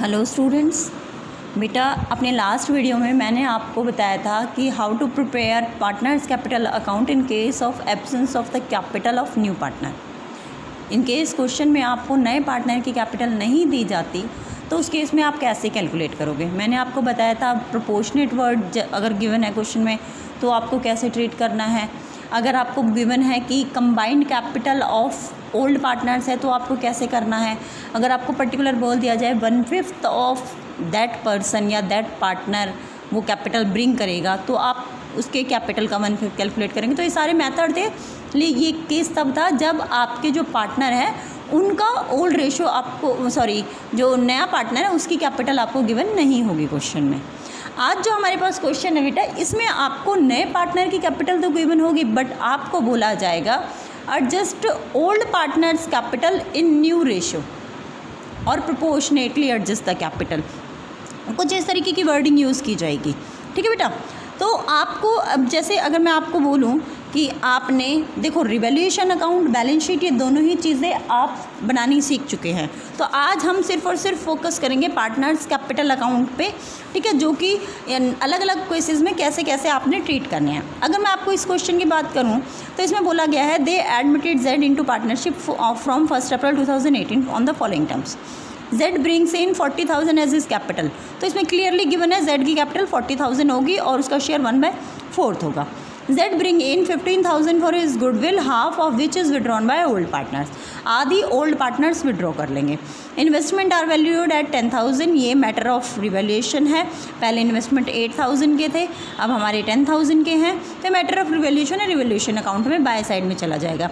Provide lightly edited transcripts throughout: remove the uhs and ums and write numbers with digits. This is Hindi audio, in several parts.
हेलो स्टूडेंट्स, बेटा अपने लास्ट वीडियो में मैंने आपको बताया था कि how to prepare partners capital account in case of absence of the capital of new partner. In case question में आपको नए पार्टनर की कैपिटल नहीं दी जाती तो उस केस में आप कैसे कैलकुलेट करोगे। मैंने आपको बताया था प्रोपोर्शनेट वर्ड अगर गिवन है क्वेश्चन में तो आपको कैसे ट्रीट करना है। अगर आपको गिवन है कि combined capital of old partners है तो आपको कैसे करना है। अगर आपको पर्टिकुलर बोल दिया जाए 1/5 ऑफ दैट पर्सन या दैट पार्टनर वो कैपिटल ब्रिंग करेगा तो आप उसके कैपिटल का 1/5 कैलकुलेट करेंगे। तो ये सारे मेथड थे। ये केस तब था जब आपके जो पार्टनर है उनका ओल्ड रेशो आपको जो नया पार्टनर है उसकी कैपिटल आपको गिवन नहीं होगी क्वेश्चन में। आज जो हमारे पास क्वेश्चन है बेटा इसमें आपको नए पार्टनर की कैपिटल तो गिवन होगी बट आपको बोला जाएगा adjust old partners capital in new ratio और प्रोपोर्शनेटली एडजस्ट द कैपिटल। कुछ इस तरीके की वर्डिंग यूज़ की जाएगी। ठीक है बेटा। तो आपको अब जैसे अगर मैं आपको बोलूं कि आपने देखो रिवैल्यूएशन अकाउंट, बैलेंस शीट, ये दोनों ही चीज़ें आप बनानी सीख चुके हैं। तो आज हम सिर्फ और सिर्फ फोकस करेंगे पार्टनर्स कैपिटल अकाउंट पे। ठीक है, जो कि अलग अलग केसेस में कैसे कैसे आपने ट्रीट करने हैं। अगर मैं आपको इस क्वेश्चन की बात करूं तो इसमें बोला गया है they admitted Z into partnership from 1 April 2018 on the following terms. Z brings in 40,000 as his capital. तो इसमें क्लियरली गिवन है Z की कैपिटल 40,000 होगी और उसका शेयर 1/4 होगा। Z bring in 15,000 for his goodwill, half of which is withdrawn by old partners. आधी ओल्ड पार्टनर्स विड्रॉ कर लेंगे। Investment are valued at 10,000। ये मैटर ऑफ रिवैल्यूएशन है। पहले इन्वेस्टमेंट 8,000 के थे, अब हमारे 10,000 के हैं। तो मैटर ऑफ रिवैल्यूएशन है, रिवैल्यूएशन अकाउंट में बाय साइड में चला जाएगा।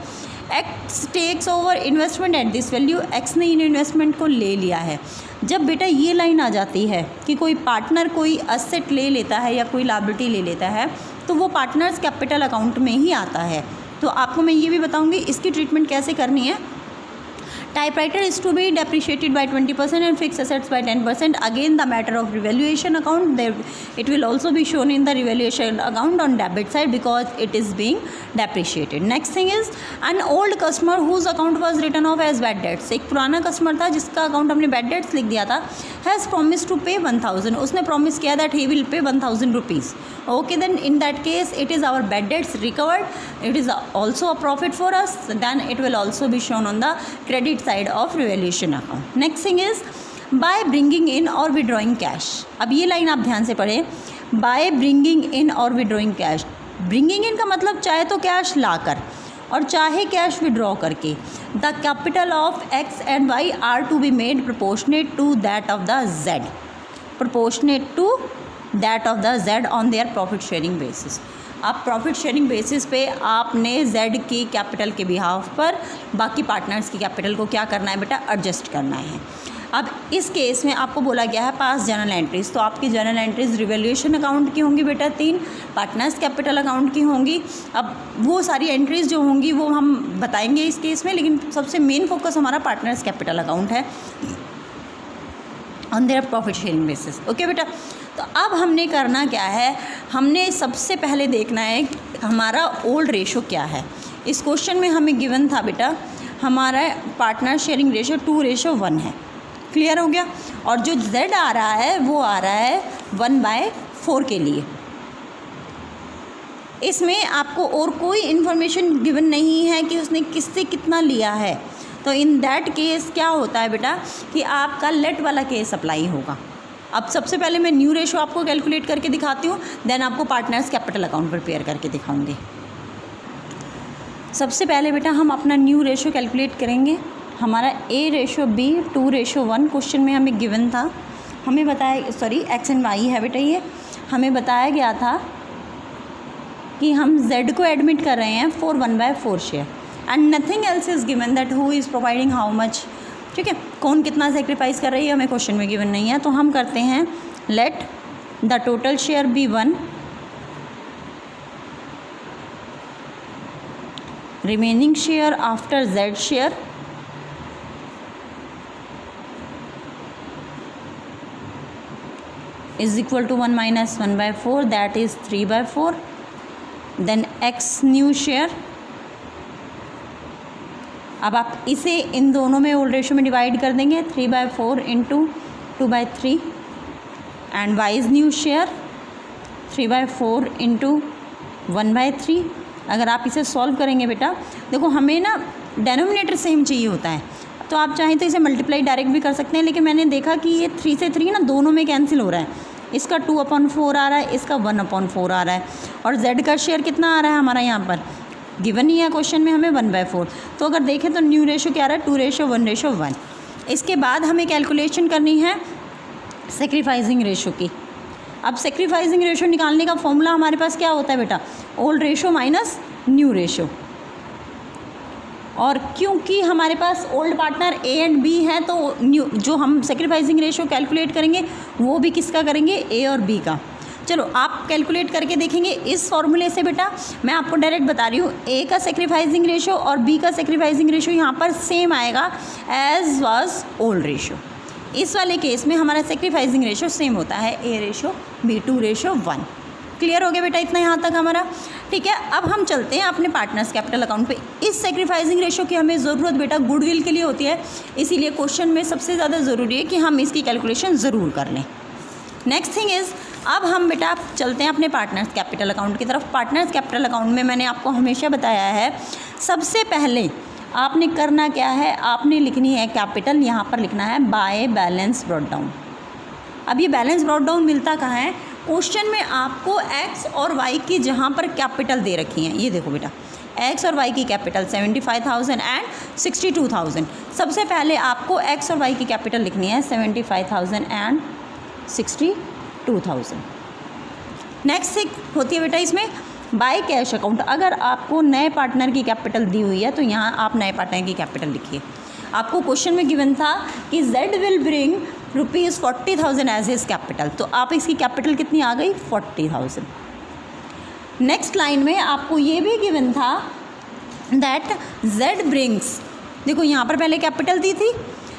X takes over investment at this value. X ने इन इन्वेस्टमेंट को ले लिया है। जब बेटा ये लाइन आ जाती है कि कोई पार्टनर कोई असेट ले लेता है या कोई लायबिलिटी ले लेता है तो वो पार्टनर्स कैपिटल अकाउंट में ही आता है। तो आपको मैं ये भी बताऊंगी इसकी ट्रीटमेंट कैसे करनी है। Typewriter is to be depreciated by 20% and fix assets by 10%। Again the matter of revaluation account, it will also be shown in the revaluation account on debit side because it is being depreciated. Next thing is an old customer whose account was written off as bad debts. एक पुराना कस्टमर था जिसका अकाउंट हमने bad debts लिख दिया था। has promised to pay 1,000. उसने प्रॉमिस किया that he will pay 1,000 rupees. Okay, then in that case it is our bad debts recovered. It is also a profit for us. Then it will also be shown on the credit side of revaluation account. Next thing is bye bringing in और विड्रॉइंग कैश। अब ये लाइन आप ध्यान से पढ़ें, बाय ब्रिंगिंग इन और विड्रॉइंग कैश। ब्रिंगिंग इन का मतलब चाहे तो कैश लाकर और चाहे कैश विड्रॉ करके। The capital of X and Y are to be made proportionate to that of the Z, proportionate to that of the Z on their profit sharing basis. अब प्रॉफिट शेयरिंग बेसिस पे आपने जेड की कैपिटल के बिहाफ पर बाकी पार्टनर्स की कैपिटल को क्या करना है बेटा, एडजस्ट करना है। अब इस केस में आपको बोला गया है पास जर्नल एंट्रीज। तो आपकी जर्नल एंट्रीज रिवैल्यूएशन अकाउंट की होंगी बेटा 3, पार्टनर्स कैपिटल अकाउंट की होंगी। अब वो सारी एंट्रीज जो होंगी वो हम बताएंगे इस केस में, लेकिन सबसे मेन फोकस हमारा पार्टनर्स कैपिटल अकाउंट है on their profit sharing basis. Okay बेटा। तो अब हमने करना क्या है, हमने सबसे पहले देखना है हमारा ओल्ड रेशो क्या है। इस क्वेश्चन में हमें गिवन था बेटा हमारा पार्टनर शेयरिंग रेशो 2:1 है। क्लियर हो गया। और जो Z आ रहा है वो आ रहा है 1/4 के लिए। इसमें आपको और कोई इन्फॉर्मेशन गिवन नहीं है कि उसने किससे कितना लिया है। तो इन दैट केस क्या होता है बेटा कि आपका लेट वाला केस अप्लाई होगा। अब सबसे पहले मैं न्यू रेशो आपको कैलकुलेट करके दिखाती हूँ, देन आपको पार्टनर्स कैपिटल अकाउंट प्रिपेयर करके दिखाऊंगी। सबसे पहले बेटा हम अपना न्यू रेशो कैलकुलेट करेंगे। हमारा A/B 2:1 क्वेश्चन में हमें गिवन था। हमें बताया एक्स एंड वाई है बेटा, ये हमें बताया गया था कि हम Z को एडमिट कर रहे हैं for 1/4 share and nothing else is given that who is providing how much. ठीक है, कौन कितना सेक्रीफाइस कर रही है हमें क्वेश्चन में गिवन नहीं है। तो हम करते हैं let the total share be 1, remaining share after Z share is equal to 1 minus 1/4, that is 3/4. Then x new share। अब आप इसे इन दोनों में ओल्ड रेशो में डिवाइड कर देंगे। 3/4 into 2/3 and y is new share 3/4 into 1/3। अगर आप इसे सॉल्व करेंगे बेटा, देखो हमें ना डेनोमिनेटर सेम चाहिए होता है, तो आप चाहें तो इसे मल्टीप्लाई डायरेक्ट भी कर सकते हैं, लेकिन मैंने देखा कि ये 3 से 3 ना दोनों में कैंसिल हो रहा है। इसका 2/4 आ रहा है, इसका 1/4 आ रहा है, और z का शेयर कितना आ रहा है हमारा यहाँ पर गिवन ही है क्वेश्चन में हमें 1/4। तो अगर देखें तो न्यू रेशो क्या आ रहा है 2:1:1। इसके बाद हमें कैलकुलेशन करनी है सेक्रीफाइसिंग रेशो की। अब सेक्रीफाइसिंग रेशो निकालने का फॉर्मूला हमारे पास क्या होता है बेटा, old ratio minus new ratio. और क्योंकि हमारे पास old partner A and B है, तो न्यू जो हम सेक्रीफाइसिंग रेशो कैलकुलेट करेंगे वो भी किसका करेंगे, ए और बी का। चलो आप कैलकुलेट करके देखेंगे इस फॉर्मूले से बेटा। मैं आपको डायरेक्ट बता रही हूँ, ए का सेक्रीफाइसिंग रेशो और बी का सेक्रीफाइसिंग रेशो यहाँ पर सेम आएगा एज वाज ओल्ड रेशो। इस वाले केस में हमारा सेक्रीफाइसिंग रेशो सेम होता है A/B 2:1। क्लियर हो गया बेटा इतना यहाँ तक हमारा, ठीक है। अब हम चलते हैं अपने पार्टनर्स कैपिटल अकाउंट पे। इस सेक्रीफाइसिंग रेशो की हमें ज़रूरत बेटा गुडविल के लिए होती है, इसीलिए क्वेश्चन में सबसे ज़्यादा ज़रूरी है कि हम इसकी कैलकुलेशन ज़रूर कर लें। नेक्स्ट थिंग इज़, अब हम बेटा चलते हैं अपने पार्टनर्स कैपिटल अकाउंट की तरफ। पार्टनर्स कैपिटल अकाउंट में मैंने आपको हमेशा बताया है, सबसे पहले आपने करना क्या है, आपने लिखनी है कैपिटल, यहाँ पर लिखना है बाय बैलेंस ब्रॉट डाउन। अब ये बैलेंस ब्रॉट डाउन मिलता कहाँ है, क्वेश्चन में आपको एक्स और वाई की जहाँ पर कैपिटल दे रखी हैं, ये देखो बेटा एक्स और वाई की कैपिटल 75,000 एंड 62,000। सबसे पहले आपको एक्स और वाई की कैपिटल लिखनी है 75,000 एंड 62,000। नेक्स्ट थिंग होती है बेटा इसमें बाय कैश अकाउंट। अगर आपको नए पार्टनर की कैपिटल दी हुई है तो यहाँ आप नए पार्टनर की कैपिटल लिखिए। आपको क्वेश्चन में गिवन था कि Z will bring ₹40,000 as his capital, तो आप इसकी कैपिटल कितनी आ गई 40,000। नेक्स्ट लाइन में आपको ये भी गिवन था दैट Z ब्रिंग्स, देखो यहाँ पर पहले कैपिटल दी थी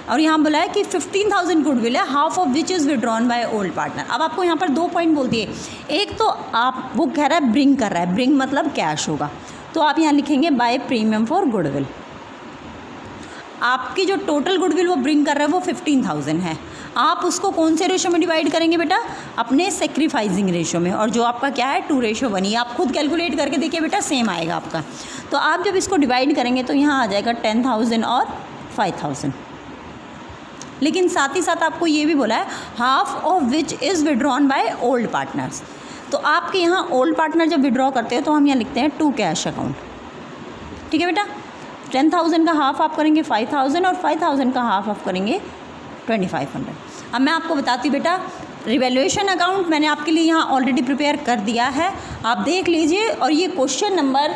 और यहाँ बोला है कि 15,000 गुडविल है, half of which is withdrawn by old partner. अब आपको यहाँ पर 2 पॉइंट बोलती है, एक तो आप वो कह रहा है ब्रिंग कर रहा है, ब्रिंग मतलब कैश होगा, तो आप यहाँ लिखेंगे बाय प्रीमियम फॉर गुडविल। आपकी जो टोटल गुडविल वो ब्रिंग कर रहा है वो 15,000 है, आप उसको कौन से रेशो में डिवाइड करेंगे बेटा, अपने सेक्रीफाइसिंग रेशो में, और जो आपका क्या है 2:1 ही। आप खुद कैलकुलेट करके देखिए बेटा सेम आएगा आपका। तो आप जब इसको डिवाइड करेंगे तो यहाँ आ जाएगा 10,000 और 5,000। लेकिन साथ ही साथ आपको ये भी बोला है half of which is withdrawn by old partners. तो आपके यहाँ ओल्ड पार्टनर जब विड्रॉ करते हैं तो हम यहाँ लिखते हैं टू कैश अकाउंट, ठीक है बेटा। 10,000 का हाफ आप करेंगे 5,000 और 5,000 का हाफ आप करेंगे 2,500। अब मैं आपको बताती हूँ बेटा, रिवैल्यूएशन अकाउंट मैंने आपके लिए यहाँ ऑलरेडी प्रिपेयर कर दिया है, आप देख लीजिए। और ये क्वेश्चन नंबर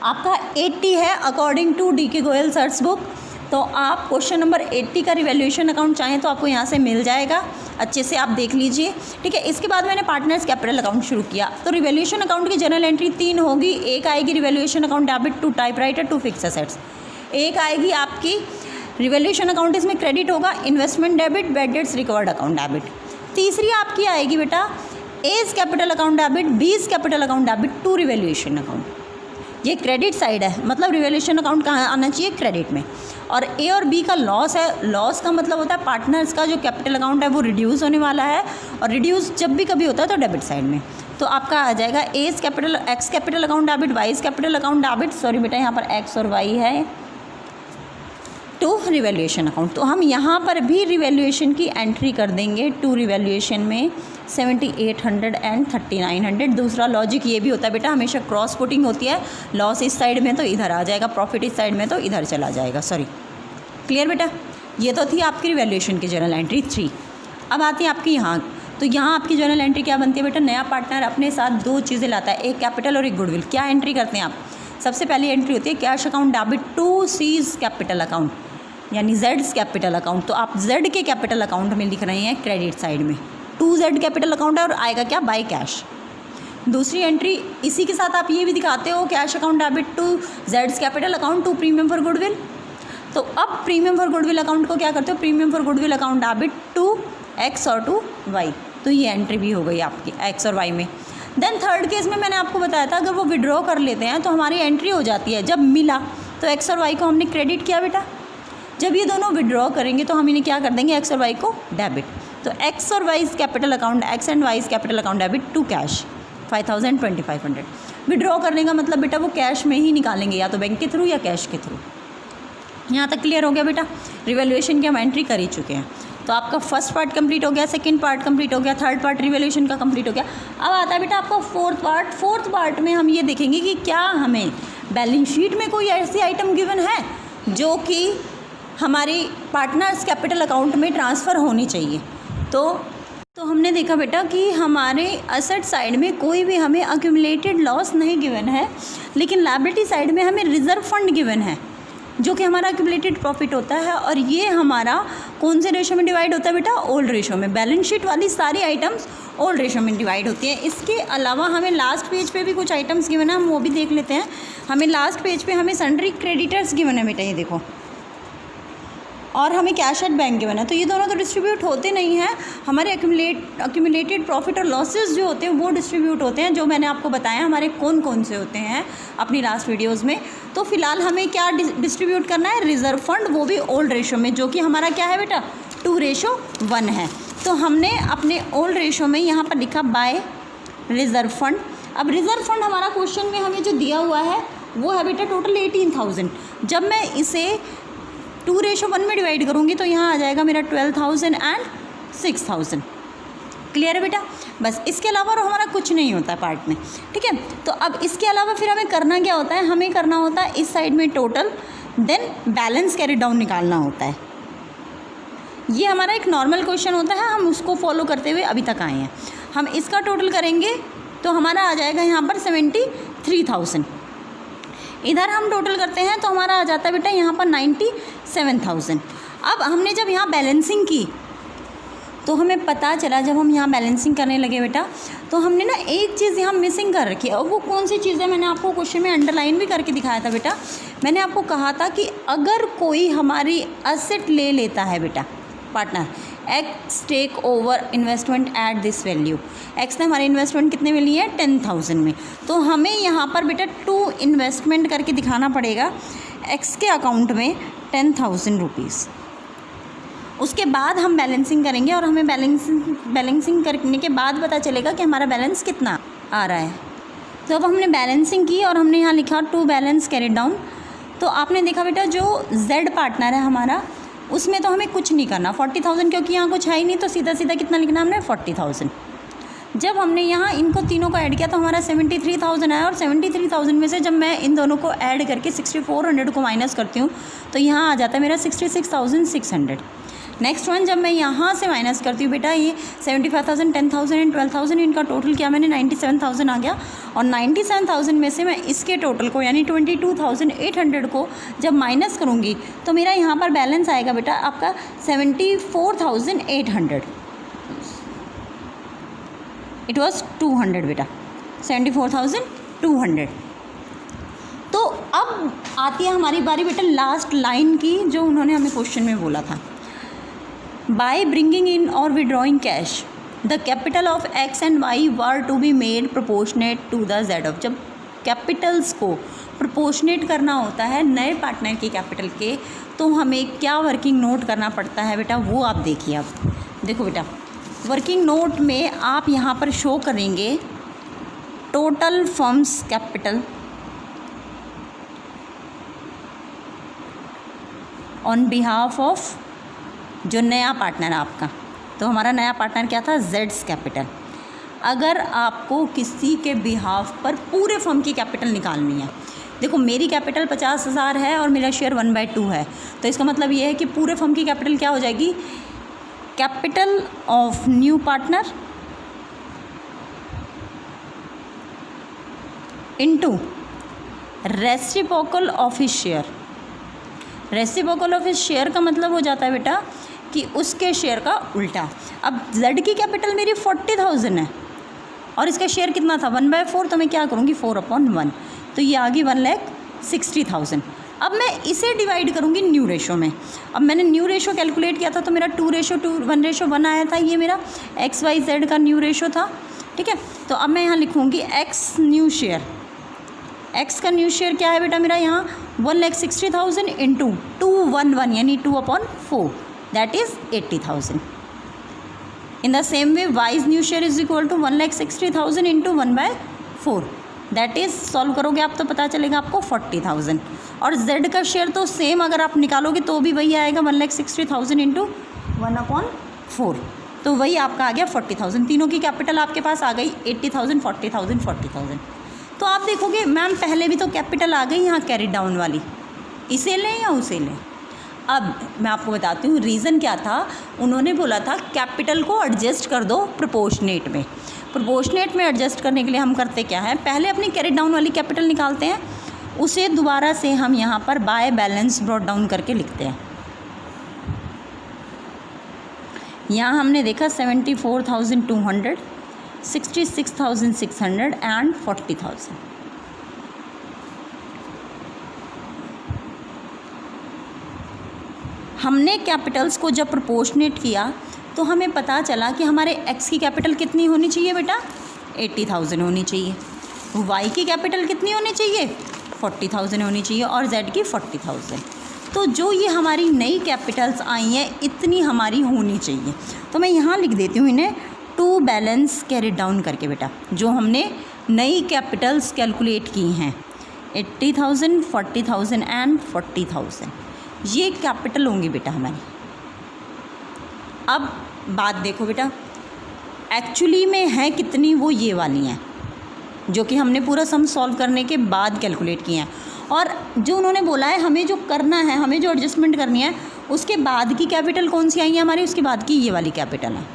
आपका 80 है according to DK Goyal search book. तो आप क्वेश्चन नंबर 80 का रिवैल्यूएशन अकाउंट चाहें तो आपको यहाँ से मिल जाएगा, अच्छे से आप देख लीजिए, ठीक है। इसके बाद मैंने पार्टनर्स कैपिटल अकाउंट शुरू किया। तो रिवैल्यूएशन अकाउंट की जनरल एंट्री 3 होगी। एक आएगी revaluation account debit to typewriter to fix assets, एक आएगी आपकी रिवैल्यूएशन अकाउंट, इसमें क्रेडिट होगा investment debit, bad debts recovered account debit. तीसरी आपकी आएगी बेटा X's capital account debit, Y's capital account debit to revaluation account. ये क्रेडिट साइड है, मतलब रिवैल्यूएशन अकाउंट कहाँ आना चाहिए, क्रेडिट में। और ए और बी का लॉस है, लॉस का मतलब होता है पार्टनर्स का जो कैपिटल अकाउंट है वो रिड्यूस होने वाला है, और रिड्यूस जब भी कभी होता है तो डेबिट साइड में। तो आपका आ जाएगा X's capital X capital account debit, Y's capital account debit, sorry बेटा यहाँ पर एक्स और वाई है, टू रिवैल्यूएशन अकाउंट। तो हम यहाँ पर भी रिवैल्यूएशन की एंट्री कर देंगे टू रिवैल्यूएशन में 7,800 एंड 3,900। दूसरा लॉजिक ये भी होता है बेटा, हमेशा क्रॉस पुटिंग होती है, लॉस इस साइड में तो इधर आ जाएगा, प्रॉफिट इस साइड में तो इधर चला जाएगा, सॉरी। क्लियर बेटा, ये तो थी आपकी रिवैल्यूएशन की जनरल एंट्री 3। अब आती है आपकी यहाँ, तो यहाँ आपकी जनरल एंट्री क्या बनती है बेटा, नया पार्टनर अपने साथ 2 चीज़ें लाता है, एक कैपिटल और एक गुडविल। क्या एंट्री करते हैं आप, सबसे पहली एंट्री होती है cash account debit to Z's capital account, यानी जेड्स कैपिटल अकाउंट। तो आप जेड के कैपिटल अकाउंट में लिख रहे हैं क्रेडिट साइड में, 2Z कैपिटल अकाउंट है और आएगा क्या, बाय कैश। दूसरी एंट्री इसी के साथ आप ये भी दिखाते हो कैश अकाउंट डेबिट टू जेड्स capital account to premium for goodwill. तो अब प्रीमियम फॉर गुडविल अकाउंट को क्या करते हो, premium for goodwill account debit to X और टू वाई। तो ये एंट्री भी हो गई आपकी एक्स और वाई में। देन थर्ड केस में मैंने आपको बताया था अगर वो विड्रॉ कर लेते हैं तो हमारी एंट्री हो जाती है, जब मिला तो एक्स और वाई को हमने क्रेडिट किया बेटा, जब ये दोनों विड्रॉ करेंगे तो हम इन्हें क्या कर देंगे, एक्स और वाई को डेबिट। तो एक्स और Y capital account, X and Y capital account debit to cash 5000 2500। Withdraw करने का मतलब बेटा वो कैश में ही निकालेंगे, या तो बैंक के थ्रू या कैश के थ्रू। यहाँ तक क्लियर हो गया बेटा। रिवैल्यूएशन की हम एंट्री कर ही चुके हैं। तो आपका फर्स्ट पार्ट कंप्लीट हो गया, सेकंड पार्ट कंप्लीट हो गया, थर्ड पार्ट रिवैल्यूएशन का कंप्लीट हो गया। अब आता है बेटा आपका फोर्थ पार्ट। फोर्थ पार्ट में हम ये देखेंगे कि क्या हमें बैलेंस शीट में कोई ऐसी आइटम गिवन है जो कि हमारी पार्टनर्स कैपिटल अकाउंट में ट्रांसफ़र होनी चाहिए। तो हमने देखा बेटा कि हमारे असेट साइड में कोई भी हमें अक्यूमुलेटेड लॉस नहीं गिवन है, लेकिन लायबिलिटी साइड में हमें रिजर्व फंड गिवन है जो कि हमारा अक्यूमुलेटेड प्रॉफिट होता है। और ये हमारा कौन से रेशो में डिवाइड होता है बेटा, ओल्ड रेशो में। बैलेंस शीट वाली सारी आइटम्स ओल्ड रेशो में डिवाइड होती हैं। इसके अलावा हमें लास्ट पेज पे भी कुछ आइटम्स गिवन है, हम वो भी देख लेते हैं। हमें लास्ट पेज पे हमें सन्ड्री क्रेडिटर्स गिवन है बेटा, ये देखो, और हमें कैश एट बैंक गिवन है। तो ये दोनों तो डिस्ट्रीब्यूट होते नहीं हैं, हमारे अक्यूमुलेटेड प्रॉफिट और लॉसेस जो होते हैं वो डिस्ट्रीब्यूट होते हैं, जो मैंने आपको बताया हमारे कौन कौन से होते हैं अपनी लास्ट वीडियोस में। तो फिलहाल हमें क्या डिस्ट्रीब्यूट करना है, रिजर्व फंड, वो भी ओल्ड रेशो में, जो कि हमारा क्या है बेटा 2:1 है। तो हमने अपने ओल्ड रेशो में यहाँ पर लिखा बाय रिजर्व फंड। अब रिजर्व फंड हमारा क्वेश्चन में हमें जो दिया हुआ है वो है बेटा टोटल 18,000। जब मैं इसे 2:1 में डिवाइड करूँगी तो यहाँ आ जाएगा मेरा 12,000 एंड 6,000। क्लियर है बेटा। बस इसके अलावा और हमारा कुछ नहीं होता है पार्ट में, ठीक है। तो अब इसके अलावा फिर हमें करना क्या होता है, हमें करना होता है इस साइड में total, then balance carry down निकालना होता है। ये हमारा एक नॉर्मल क्वेश्चन होता है, हम उसको फॉलो करते हुए अभी तक आए हैं। हम इसका टोटल करेंगे तो हमारा आ जाएगा यहाँ पर 73,000। इधर हम टोटल करते हैं तो हमारा आ जाता है बेटा यहाँ पर 97,000। अब हमने जब यहाँ बैलेंसिंग की तो हमें पता चला, जब हम यहाँ बैलेंसिंग करने लगे बेटा, तो हमने ना एक चीज़ यहाँ मिसिंग कर रखी है। और वो कौन सी चीज़ है, मैंने आपको क्वेश्चन में अंडरलाइन भी करके दिखाया था बेटा। मैंने आपको कहा था कि अगर कोई हमारी असेट ले लेता है बेटा partner, X take over investment at this value, X ने हमारी इन्वेस्टमेंट कितने में ली है 10,000 में, तो हमें यहाँ पर बेटा 2 इन्वेस्टमेंट करके दिखाना पड़ेगा एक्स के अकाउंट में 10,000 रुपीज़। उसके बाद हम बैलेंसिंग करेंगे और हमें बैलेंसिंग करने के बाद पता चलेगा कि हमारा बैलेंस कितना आ रहा है। तो अब हमने बैलेंसिंग की और हमने यहाँ लिखा टू बैलेंस कैरिड डाउन। तो आपने देखा बेटा जो जेड पार्टनर है हमारा, उसमें तो हमें कुछ नहीं करना, 40,000, क्योंकि यहाँ कुछ है ही नहीं, तो सीधा सीधा कितना लिखना हमने 40,000। जब हमने यहाँ इनको तीनों को ऐड किया तो हमारा 73,000 आया, और 73,000 में से जब मैं इन दोनों को ऐड करके 6400 को माइनस करती हूँ तो यहाँ आ जाता है मेरा 66,600। नेक्स्ट वन, जब मैं यहाँ से माइनस करती हूँ बेटा, ये 75,000, 10,000 एंड 12,000, इनका टोटल किया मैंने 97,000 आ गया। और 97,000 में से मैं इसके टोटल को यानी 22,800 को जब माइनस करूँगी तो मेरा यहाँ पर बैलेंस आएगा बेटा आपका 74,800। इट वॉज 200 बेटा, 74,200। तो अब आती है हमारी बारी बेटा लास्ट लाइन की, जो उन्होंने हमें क्वेश्चन में बोला था, बाय ब्रिंगिंग इन और withdrawing cash the capital of X and Y were to be made proportionate to the Z of. जब कैपिटल्स को प्रोपोर्शनेट करना होता है नए पार्टनर की कैपिटल के, तो हमें क्या वर्किंग नोट करना पड़ता है बेटा, वो आप देखिए। अब देखो बेटा, वर्किंग नोट में आप यहाँ पर शो करेंगे total firms capital on behalf of जो नया पार्टनर है आपका। तो हमारा नया पार्टनर क्या था, जेड्स कैपिटल। अगर आपको किसी के बिहाफ पर पूरे फर्म की कैपिटल निकालनी है, देखो मेरी कैपिटल 50,000 है और मेरा शेयर 1/2 है, तो इसका मतलब ये है कि पूरे फर्म की कैपिटल क्या हो जाएगी, capital of new partner into reciprocal of his share. Reciprocal of his share का मतलब हो जाता है बेटा कि उसके शेयर का उल्टा। अब जेड की कैपिटल मेरी 40,000 है और इसका शेयर कितना था 1/4, तो मैं क्या करूँगी 4/1, तो ये आ गई 1,60,000। अब मैं इसे डिवाइड करूँगी न्यू रेशो में। अब मैंने न्यू रेशो कैलकुलेट किया था तो मेरा 2:1 आया था, ये मेरा XYZ का न्यू रेशो था, ठीक है। तो अब मैं यहाँ लिखूँगी एक्स न्यू शेयर एक्स का न्यू शेयर क्या है बेटा मेरा यहाँ 1,60,000 इंटू 211 यानी 2/4 that is 80,000. In the same way y's new share is equal to 1,60,000 into 1/4 that is solve करोगे आप तो पता चलेगा आपको 40,000. और z का शेयर तो सेम अगर आप निकालोगे तो भी वही आएगा 1,60,000 इंटू 1/4 तो वही आपका आ गया 40,000. तीनों की कैपिटल आपके पास आ गई 80,000 40,000 40,000. तो आप देखोगे मैम पहले भी तो कैपिटल आ गई यहाँ कैरी डाउन वाली, इसे लें या उसे लें. अब मैं आपको बताती हूँ रीज़न क्या था. उन्होंने बोला था कैपिटल को एडजस्ट कर दो प्रोपोर्शनेट में. प्रोपोर्शनेट में एडजस्ट करने के लिए हम करते क्या है, पहले अपनी कैरी डाउन वाली कैपिटल निकालते हैं, उसे दोबारा से हम यहाँ पर बाय बैलेंस ब्रॉट डाउन करके लिखते हैं. यहाँ हमने देखा 74,200, 66,600 एंड 40,000. हमने कैपिटल्स को जब प्रोपोर्शनेट किया तो हमें पता चला कि हमारे एक्स की कैपिटल कितनी होनी चाहिए बेटा 80,000 होनी चाहिए, वाई की कैपिटल कितनी होनी चाहिए 40,000 होनी चाहिए और जेड की 40,000. तो जो ये हमारी नई कैपिटल्स आई हैं इतनी हमारी होनी चाहिए. तो मैं यहाँ लिख देती हूँ इन्हें टू बैलेंस कैरी डाउन करके बेटा. जो हमने नई कैपिटल्स कैलकुलेट की हैं 80,000 40,000 एंड 40,000 ये कैपिटल होंगी बेटा हमारी. अब बात देखो बेटा एक्चुअली में है कितनी, वो ये वाली हैं जो कि हमने पूरा सम सॉल्व करने के बाद कैलकुलेट किए हैं. और जो उन्होंने बोला है हमें जो करना है, हमें जो एडजस्टमेंट करनी है उसके बाद की कैपिटल कौन सी आई है हमारी, उसके बाद की ये वाली कैपिटल है.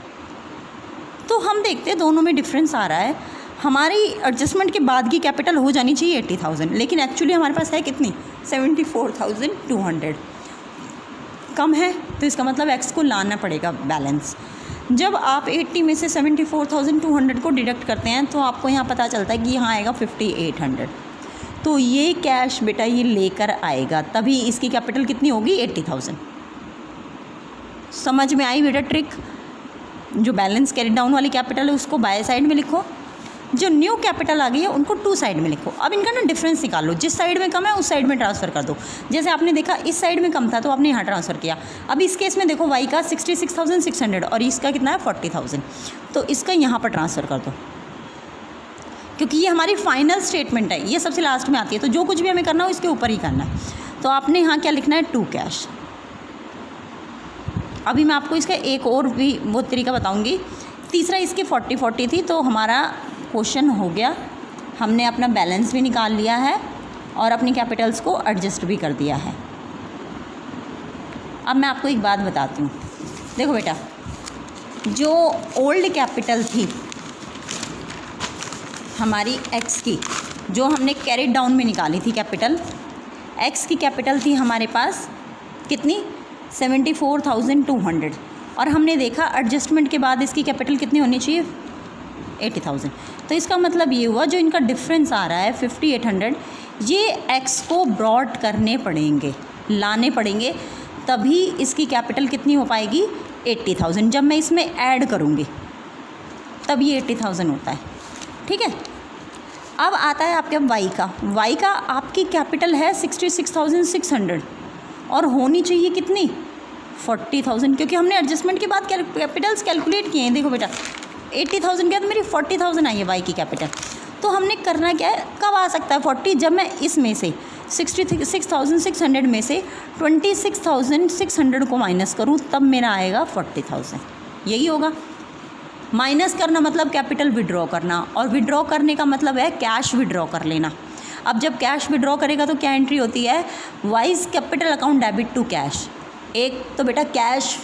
तो हम देखते हैं दोनों में डिफरेंस आ रहा है. हमारी एडजस्टमेंट के बाद की कैपिटल हो जानी चाहिए 80,000 लेकिन एक्चुअली हमारे पास है कितनी 74,200 कम है. तो इसका मतलब एक्स को लाना पड़ेगा बैलेंस. जब आप 80 में से 74,200 को डिडक्ट करते हैं तो आपको यहाँ पता चलता है कि यहाँ आएगा 5,800. तो ये कैश बेटा ये लेकर आएगा, तभी इसकी कैपिटल कितनी होगी 80,000. समझ में आई बेटा ट्रिक. जो बैलेंस कैरी डाउन वाली कैपिटल है उसको बाय साइड में लिखो, जो न्यू कैपिटल आ गई है उनको टू साइड में लिखो. अब इनका ना डिफरेंस निकालो, जिस साइड में कम है उस साइड में ट्रांसफ़र कर दो. जैसे आपने देखा इस साइड में कम था तो आपने यहाँ ट्रांसफ़र किया. अब इस केस में देखो वाई का 66,600 और इसका कितना है 40,000, तो इसका यहाँ पर ट्रांसफ़र कर दो क्योंकि ये हमारी फाइनल स्टेटमेंट है, ये सबसे लास्ट में आती है. तो जो कुछ भी हमें करना हो इसके ऊपर ही करना है. तो आपने यहाँ क्या लिखना है टू कैश. अभी मैं आपको इसका एक और भी वो तरीका बताऊँगी. तीसरा इसकी 40 थी तो हमारा क्वेश्चन हो गया, हमने अपना बैलेंस भी निकाल लिया है और अपनी कैपिटल्स को एडजस्ट भी कर दिया है. अब मैं आपको एक बात बताती हूँ. देखो बेटा जो ओल्ड कैपिटल थी हमारी एक्स की, जो हमने कैरी डाउन में निकाली थी कैपिटल, एक्स की कैपिटल थी हमारे पास कितनी 74,200 और हमने देखा एडजस्टमेंट के बाद इसकी कैपिटल कितनी होनी चाहिए 80,000. तो इसका मतलब ये हुआ जो इनका डिफरेंस आ रहा है 5,800 ये एक्स को ब्रॉड करने पड़ेंगे, लाने पड़ेंगे, तभी इसकी कैपिटल कितनी हो पाएगी 80,000. जब मैं इसमें ऐड करूँगी तब ये 80,000 होता है. ठीक है. अब आता है आपके वाई का. वाई का आपकी कैपिटल है 66,600 और होनी चाहिए कितनी 40,000 क्योंकि हमने एडजस्टमेंट के बाद कैपिटल्स कैलकुलेट किए हैं. देखो बेटा 80,000 क्या तो मेरी 40,000 आई है वाई की कैपिटल. तो हमने करना क्या है, कब आ सकता है 40, जब मैं इसमें से 66,600 में से 26,600 को माइनस करूँ तब मेरा आएगा 40,000. यही होगा. माइनस करना मतलब कैपिटल विड्रॉ करना, और विड्रॉ करने का मतलब है कैश विड्रॉ कर लेना. अब जब कैश विड्रॉ करेगा तो क्या एंट्री होती है, Y's capital account debit to cash. एक तो बेटा कैश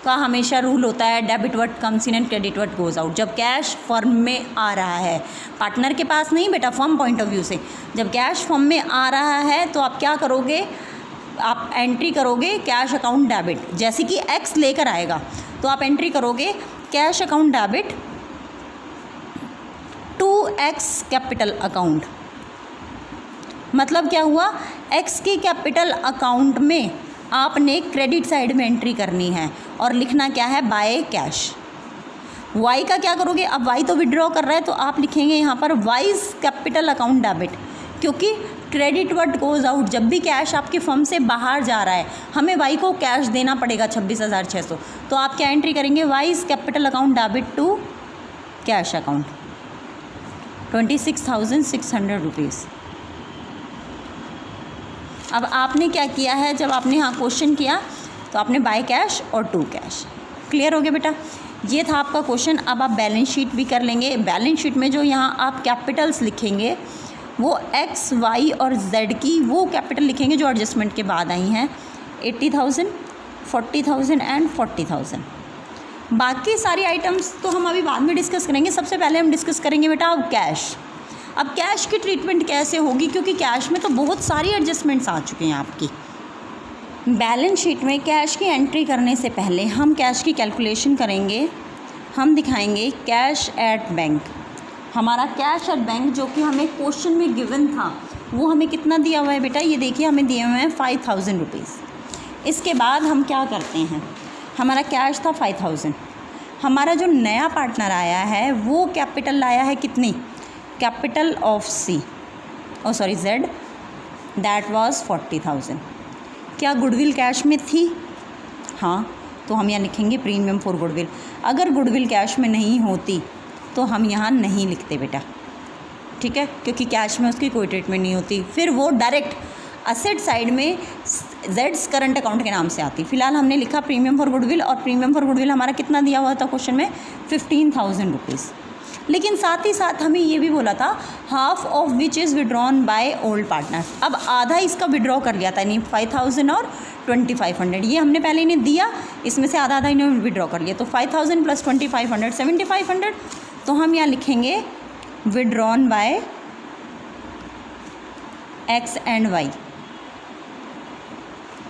का हमेशा रूल होता है debit word comes in and credit word goes out. जब कैश फर्म में आ रहा है, पार्टनर के पास नहीं बेटा, फर्म पॉइंट ऑफ व्यू से, जब कैश फर्म में आ रहा है तो आप क्या करोगे, आप एंट्री करोगे कैश अकाउंट डेबिट. जैसे कि एक्स लेकर आएगा तो आप एंट्री करोगे cash account debit to X capital account. मतलब क्या हुआ, एक्स की कैपिटल अकाउंट में आपने क्रेडिट साइड में एंट्री करनी है और लिखना क्या है बाय कैश. वाई का क्या करोगे, अब वाई तो विड्रॉ कर रहा है तो आप लिखेंगे यहाँ पर वाइज कैपिटल अकाउंट डेबिट. क्योंकि क्रेडिट वर्ड गोज आउट, जब भी कैश आपके फर्म से बाहर जा रहा है हमें वाई को कैश देना पड़ेगा 26,600, तो आप क्या एंट्री करेंगे, Y is capital account debit to cash account 26,600 rupees. अब आपने क्या किया है, जब आपने यहाँ क्वेश्चन किया तो आपने बाय कैश और टू कैश। क्लियर हो गया बेटा, ये था आपका क्वेश्चन। अब आप बैलेंस शीट भी कर लेंगे। बैलेंस शीट में जो यहाँ आप कैपिटल्स लिखेंगे वो एक्स, वाई और जेड की वो कैपिटल लिखेंगे जो एडजस्टमेंट के बाद आई हैं, 80,000, 40,000 एंड 40,000। बाकी सारी आइटम्स तो हम अभी बाद में डिस्कस करेंगे। सबसे पहले हम डिस्कस करेंगे बेटा अब कैश। अब कैश की ट्रीटमेंट कैसे होगी, क्योंकि कैश में तो बहुत सारी एडजस्टमेंट्स आ चुकी हैं आपकी। बैलेंस शीट में कैश की एंट्री करने से पहले हम कैश की कैलकुलेशन करेंगे। हम दिखाएंगे कैश एट बैंक। हमारा कैश एट बैंक जो कि हमें क्वेश्चन में गिवन था वो हमें कितना दिया हुआ है बेटा, ये देखिए हमें दिए हुए हैं 5,000 रुपीज़। इसके बाद हम क्या करते हैं, हमारा कैश था 5,000, हमारा जो नया पार्टनर आया है वो कैपिटल लाया है कितनी, capital of C Z, that was 40,000। क्या गुडविल कैश में थी? हाँ, तो हम यहाँ लिखेंगे प्रीमियम फॉर गुडविल। अगर गुडविल कैश में नहीं होती तो हम यहाँ नहीं लिखते बेटा, ठीक है, क्योंकि कैश में उसकी कोई ट्रीटमेंट नहीं होती, फिर वो डायरेक्ट असेट साइड में जेड्स करंट अकाउंट के नाम से आती। फिलहाल हमने लिखा प्रीमियम फॉर गुडविल, और प्रीमियम फॉर गुडविल हमारा कितना दिया हुआ था क्वेश्चन में, 15,000 रुपीज़। लेकिन साथ ही साथ हमें ये भी बोला था half of which is withdrawn by old partners. अब आधा इसका विड्रॉ कर लिया था, यानी 5,000 और 2,500, ये हमने पहले इन्हें दिया, इसमें से आधा इन्हें विड्रॉ कर लिया, तो 5,000 प्लस 2,500 7,500। तो हम यहाँ लिखेंगे withdrawn by X and Y,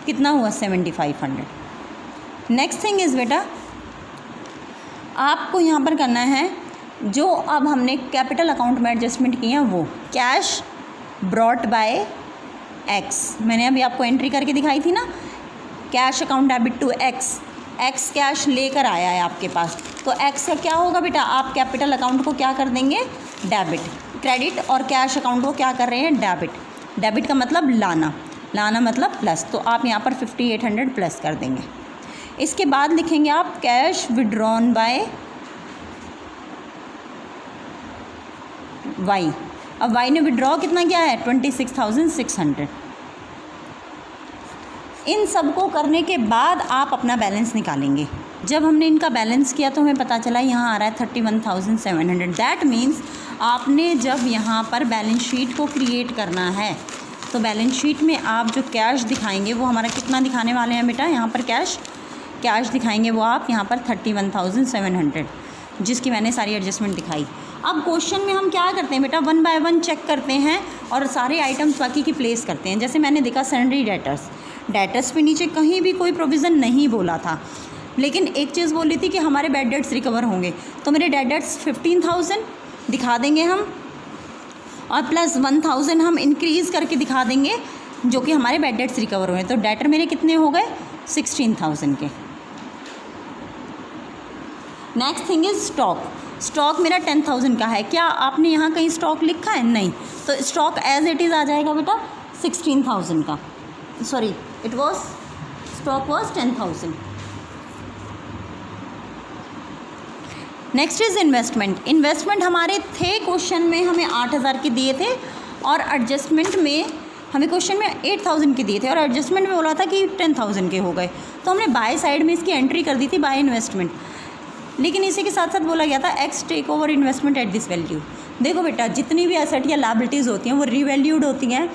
कितना हुआ 7,500। नेक्स्ट थिंग इज़ बेटा आपको यहाँ पर करना है जो अब हमने कैपिटल अकाउंट में एडजस्टमेंट किए हैं वो कैश ब्रॉट बाय एक्स, मैंने अभी आपको एंट्री करके दिखाई थी ना, cash account debit to X, X cash लेकर आया है आपके पास, तो एक्स का क्या होगा बेटा, आप कैपिटल अकाउंट को क्या कर देंगे, डेबिट, क्रेडिट, और कैश अकाउंट को क्या कर रहे हैं, डेबिट। डेबिट का मतलब लाना, लाना मतलब प्लस, तो आप यहाँ पर 5,800 प्लस कर देंगे। इसके बाद लिखेंगे आप कैश विड्रॉन बाय वाई। अब वाई ने विड्रॉ कितना किया है, 26,600। इन सब को करने के बाद आप अपना बैलेंस निकालेंगे। जब हमने इनका बैलेंस किया तो हमें पता चला यहाँ आ रहा है 31,700। दैट मीन्स आपने जब यहाँ पर बैलेंस शीट को क्रिएट करना है तो बैलेंस शीट में आप जो कैश दिखाएंगे वो हमारा कितना दिखाने वाले हैं बेटा, यहाँ पर कैश दिखाएंगे वो आप यहाँ पर 31,700, जिसकी मैंने सारी एडजस्टमेंट दिखाई। अब क्वेश्चन में हम क्या करते हैं बेटा, 1 बाय 1 चेक करते हैं और सारे आइटम्स बाकी की प्लेस करते हैं। जैसे मैंने देखा सैलरी डेटर्स पे नीचे कहीं भी कोई प्रोविज़न नहीं बोला था, लेकिन एक चीज़ बोली थी कि हमारे बैड डेट्स रिकवर होंगे, तो मेरे डेड डेट्स 15,000 दिखा देंगे हम, और प्लस 1,000 हम इंक्रीज़ करके दिखा देंगे जो कि हमारे बैड डेट्स रिकवर हुए। तो डेटर मेरे कितने हो गए, 16,000 के। नेक्स्ट थिंग इज़ स्टॉक मेरा 10,000 का है। क्या आपने यहाँ कहीं स्टॉक लिखा है, नहीं, तो स्टॉक एज इट इज़ आ जाएगा बेटा 16,000 का, sorry stock was 10,000। Next is investment हमारे थे क्वेश्चन में, हमें 8,000 के दिए थे, और एडजस्टमेंट में हमें क्वेश्चन में 8,000 के दिए थे, और एडजस्टमेंट में बोला था कि 10,000 के हो गए, तो हमने बाय साइड में इसकी एंट्री कर दी थी बाय इन्वेस्टमेंट। लेकिन इसी के साथ साथ बोला गया था X take over investment at this value. देखो बेटा, जितनी भी एसेट या लायबिलिटीज़ होती हैं वो रीवैल्यूड होती हैं,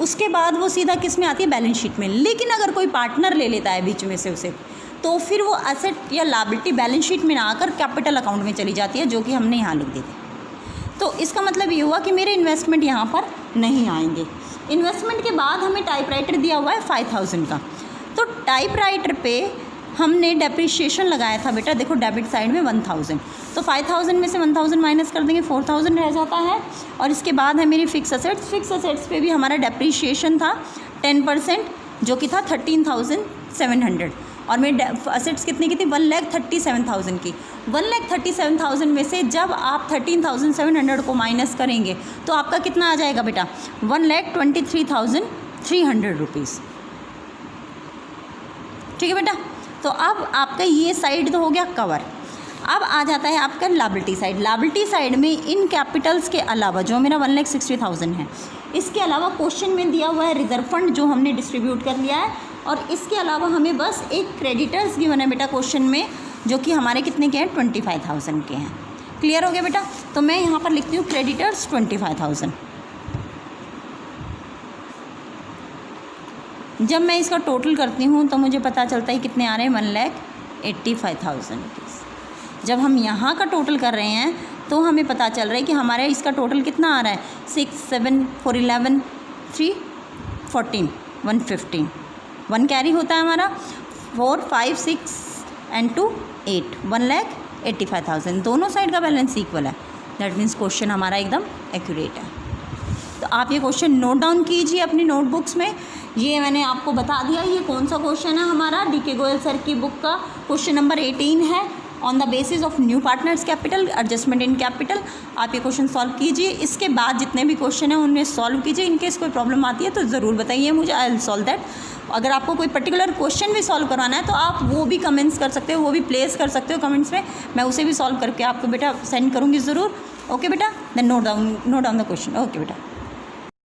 उसके बाद वो सीधा किस में आती है, बैलेंस शीट में। लेकिन अगर कोई पार्टनर ले लेता है बीच में से उसे, तो फिर वो एसेट या लायबिलिटी बैलेंस शीट में ना आकर कैपिटल अकाउंट में चली जाती है, जो कि हमने यहाँ लिख दी थी। तो इसका मतलब ये हुआ कि मेरे इन्वेस्टमेंट यहाँ पर नहीं आएंगे। इन्वेस्टमेंट के बाद हमें टाइपराइटर दिया हुआ है 5,000 का, तो टाइपराइटर पे हमने डेप्रिशिएशन लगाया था बेटा, देखो डेबिट साइड में 1,000, तो 5,000 में से 1,000 माइनस कर देंगे, 4,000 रह जाता है। और इसके बाद है मेरी फिक्स असेट्स पे भी हमारा डेप्रिशिएशन था 10%, जो कि था 13,700, और मेरी असेट्स कितने की थी 1,37,000 की। 1,37,000 में से जब आप 13,700 को माइनस करेंगे तो आपका कितना आ जाएगा बेटा 1,23,300 रुपीज़। ठीक है बेटा। तो अब आपका ये साइड तो हो गया कवर। अब आ जाता है आपका लायबिलिटी साइड। लायबिलिटी साइड में इन कैपिटल्स के अलावा जो मेरा 1,60,000 है, इसके अलावा क्वेश्चन में दिया हुआ है रिजर्व फंड जो हमने डिस्ट्रीब्यूट कर लिया है, और इसके अलावा हमें बस एक क्रेडिटर्स गिवन है बेटा क्वेश्चन में, जो कि हमारे कितने के हैं 25,000 के हैं। क्लियर हो गया बेटा। तो मैं यहाँ पर लिखती हूँ क्रेडिटर्स 25,000। जब मैं इसका टोटल करती हूँ तो मुझे पता चलता है कितने आ रहे हैं 1,85,000 रुपीज़। जब हम यहाँ का टोटल कर रहे हैं तो हमें पता चल रहा है कि हमारे इसका टोटल कितना आ रहा है 6, 7, 4, 11, 3, 14, 115। 1 कैरी होता है हमारा, 4, 5, 6 एंड 2, 8, 1,85,000। दोनों साइड का बैलेंस इक्वल है। दैट मीन्स क्वेश्चन हमारा एकदम एक्यूरेट है। तो आप ये क्वेश्चन नोट डाउन कीजिए अपनी नोटबुक्स में। ये मैंने आपको बता दिया ये कौन सा क्वेश्चन है हमारा, DK गोयल सर की बुक का क्वेश्चन नंबर 18 है। On the basis of new partners capital adjustment in capital. आप ये क्वेश्चन सॉल्व कीजिए। इसके बाद जितने भी क्वेश्चन हैं उनमें सॉल्व कीजिए। इनकेस कोई प्रॉब्लम आती है तो ज़रूर बताइए मुझे, आई विल सॉल्व दैट। अगर आपको कोई पर्टिकुलर क्वेश्चन भी सॉल्व करवाना है तो आप वो भी कमेंट्स कर सकते हो, वो भी प्लेस कर सकते हो कमेंट्स में। मैं उसे भी सॉल्व करके आपको बेटा सेंड करूँगी ज़रूर। ओके बेटा, then note down the question. Okay बेटा।